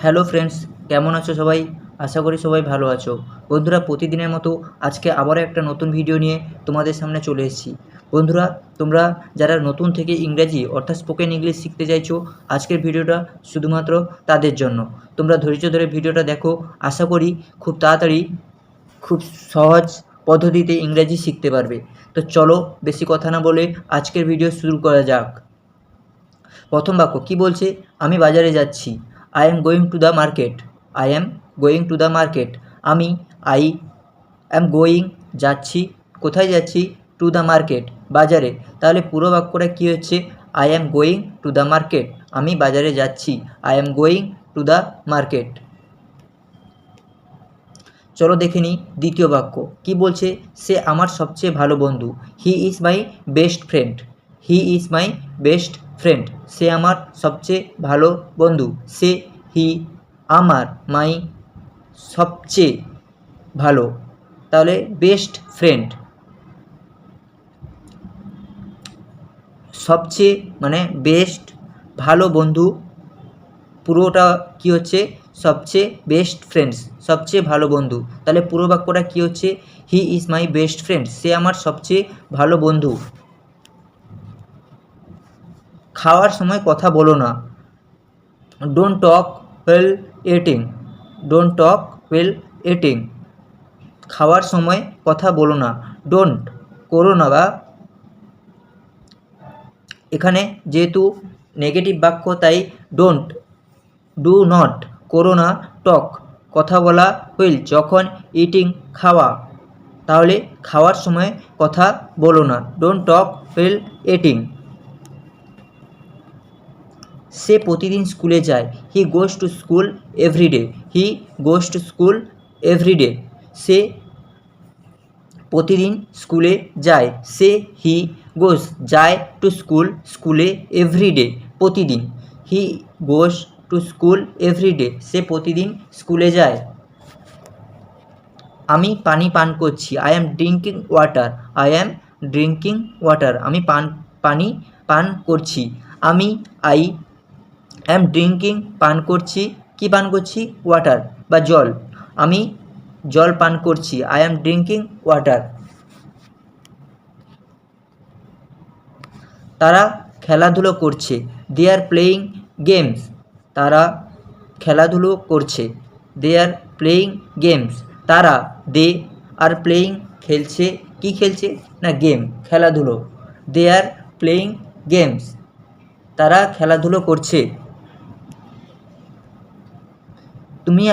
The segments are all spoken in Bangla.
হ্যালো ফ্রেন্ডস, কেমন আছো সবাই? আশা করি সবাই ভালো আছো। বন্ধুরা, প্রতিদিনের মতো আজকে আবারও একটা নতুন ভিডিও নিয়ে তোমাদের সামনে চলে এসেছি। বন্ধুরা, তোমরা যারা নতুন থেকে ইংরেজি অর্থাৎ স্পোকেন ইংলিশ শিখতে চাইছো, আজকের ভিডিওটা শুধুমাত্র তাদের জন্য। তোমরা ধৈর্য ধরে ভিডিওটা দেখো। আশা করি খুব তাড়াতাড়ি খুব সহজ পদ্ধতিতে ইংরেজি শিখতে পারবে। তো চলো বেশি কথা না বলে আজকের ভিডিও শুরু করা যাক। প্রথম বাক্য কি বলছে? আমি বাজারে যাচ্ছি। I am going to the market. I am going to the market. I am going যাচ্ছি। কোথায় যাচ্ছি? টু দ্য মার্কেট, বাজারে। তাহলে পুরো বাক্যটা কী হচ্ছে? I am going to the market. আমি বাজারে যাচ্ছি। I am going to the market. চলো দেখে নিই দ্বিতীয় বাক্য কি বলছে? সে আমার সবচেয়ে ভালো বন্ধু। He is my best friend. He is my best friend. সে আমার সবচেয়ে ভালো বন্ধু। সে, হি, আমার, মাই, সবচেয়ে ভালো। তাহলে বেস্ট ফ্রেন্ড, সবচেয়ে মানে বেস্ট, ভালো বন্ধু, পুরোটা কি হচ্ছে? সবচেয়ে বেস্ট ফ্রেন্ডস, সবচেয়ে ভালো বন্ধু। তাহলে পুরো বাক্যটা কি হচ্ছে? He is my best friend. সে আমার সবচেয়ে ভালো বন্ধু। খাওয়ার সময় কথা বলো না। Don't talk while eating. Don't talk while eating. খাওয়ার সময় কথা বলো না। ডোন্ট করো না, বা এখানে যেহেতু নেগেটিভ বাক্য তাই ডোন্ট, ডু নট, করো না, টক কথা বলা, হুইল যখন, ইটিং খাওয়া। তাহলে খাওয়ার সময় কথা বলো না। Don't talk while eating. সে প্রতিদিন স্কুলে যায়। He goes to school everyday. He goes to school everyday. সে প্রতিদিন স্কুলে যায়। সে, হি গোজ যায় টু স্কুল, স্কুলে, এভরিডে প্রতিদিন। হি গোজ টু স্কুল এভরিডে। সে প্রতিদিন স্কুলে যায়। আমি পানি পান করছি। I am drinking water. I am drinking water. আমি পানি পান করছি। আই অ্যাম ড্রিঙ্কিং পান করছি। কি পান করছি? ওয়াটার বা জল। আমি জল পান করছি। I am drinking water. তারা খেলাধুলো করছে। দে আর প্লেয়িং গেমস। তারা খেলাধুলো করছে। দে আর প্লেয়িং গেমস। তারা, দে আর প্লেয়িং খেলছে। কি খেলছে? না গেম, খেলাধুলো। দে আর প্লেয়িং গেমস। তারা খেলাধুলো করছে। তুমি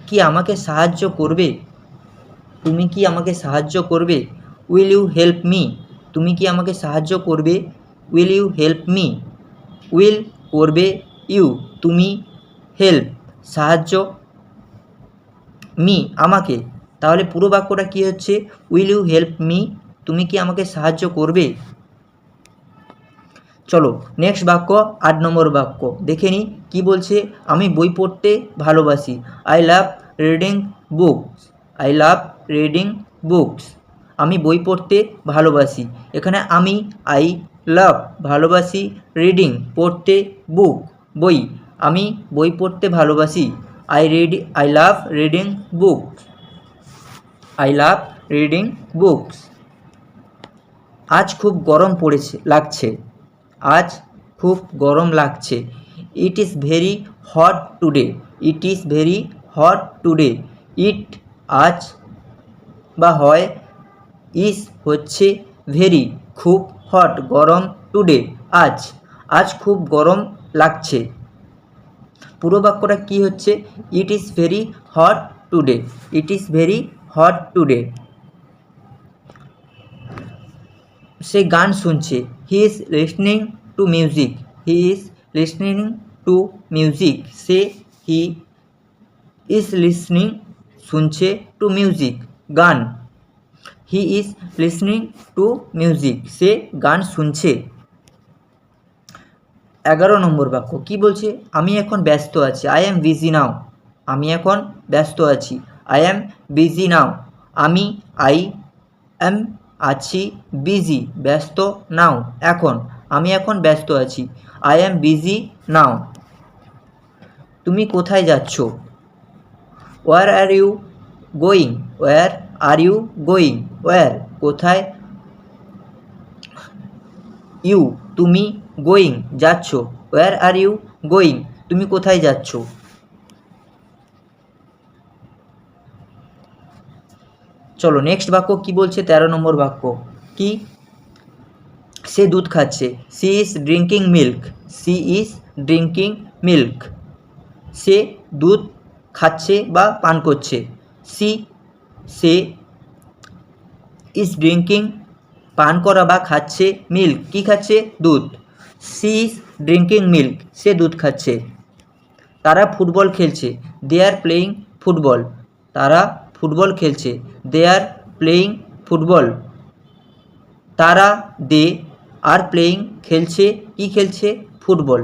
কি আমাকে সাহায্য করবে? তুমি কি আমাকে সাহায্য করবে? Will you help me? তুমি কি আমাকে সাহায্য করবে? Will you help me? Will করবে, ইউ তুমি, হেল্প সাহায্য, মি আমাকে। তাহলে পুরো বাক্যটা কী হচ্ছে? Will you help me? তুমি কি আমাকে সাহায্য করবে? চলো নেক্সট বাক্য 8 নম্বর বাক্য দেখে নিই কী বলছে? আমি বই পড়তে ভালোবাসি। I love reading books. I love reading books. আমি বই পড়তে ভালোবাসি। এখানে আমি, আই, লাভ ভালোবাসি, রিডিং পড়তে, বুক বই। আমি বই পড়তে ভালোবাসি। I love reading books. I love reading books. আজ খুব গরম লাগছে। আজ খুব গরম লাগছে। It is very hot today. It is very hot today. It আজ বা হয়, ইজ হচ্ছে, ভেরি খুব, হট গরম, টুডে আজ। আজ খুব গরম লাগছে। পুরো বাক্যটা কী হচ্ছে? It is very hot today. It is very hot today. সে গান শুনছে। He is listening to music. He is listening to music. সে, হি ইজ লিসনিং শুনছে, টু মিউজিক গান। He is listening to music. সে গান শুনছে। 11 নম্বর বাক্য কী বলছে? আমি এখন ব্যস্ত আছি। I am busy now. আমি এখন ব্যস্ত আছি। I am busy now. I am আছি, বিজি ব্যস্ত, নাও এখন। আমি এখন ব্যস্ত আছি। I am busy now. তুমি কোথায় যাচ্ছ? Where are you going, where are you going, where কোথায়, ইউ তুমি, গোয়িং যাচ্ছ, ওয়ার আর ইউ গোয়িং তুমি কোথায় যাচ্ছ? চলো নেক্সট বাক্য কি বলছে, 13 নম্বর বাক্য কি, সে দুধ খাচ্ছে, she is drinking milk, she is drinking milk, সে দুধ খাচ্ছে বা পান করছে, সে ইজ ড্রিঙ্কিং পান করা বা খাচ্ছে, মিল্ক কি খাচ্ছে, দুধ, সি ইজ ড্রিঙ্কিং মিল্ক সে দুধ খাচ্ছে। তারা ফুটবল খেলছে, দে আর প্লেয়িং ফুটবল, তারা ফুটবল খেলছে, দে আর প্লেয়িং ফুটবল, তারা দে আর প্লেয়িং খেলছে, কি খেলছে, ফুটবল,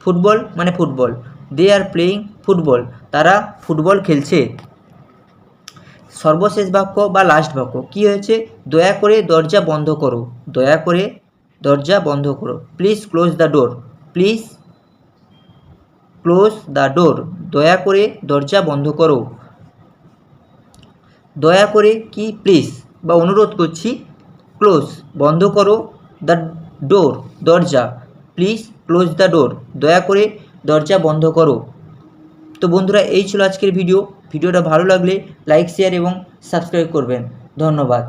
ফুটবল মানে football, they are playing football তারা ফুটবল খেলছে। সর্বশেষ বাক্য বা লাস্ট বাক্য কি হয়েছে, দয়া করে দরজা বন্ধ করো, দয়া করে দরজা বন্ধ করো, please close the door, please close the door দয়া করে দরজা বন্ধ করো, দয়া করে কি প্লিজ বা অনুরোধ করছি, ক্লোজ বন্ধ করো, দ্য ডোর দরজা, প্লিজ ক্লোজ দ্য ডোর দয়া করে দরজা বন্ধ করো। তো বন্ধুরা এই ছিল আজকের ভিডিওটা ভালো লাগলে লাইক শেয়ার এবং সাবস্ক্রাইব করবেন। ধন্যবাদ।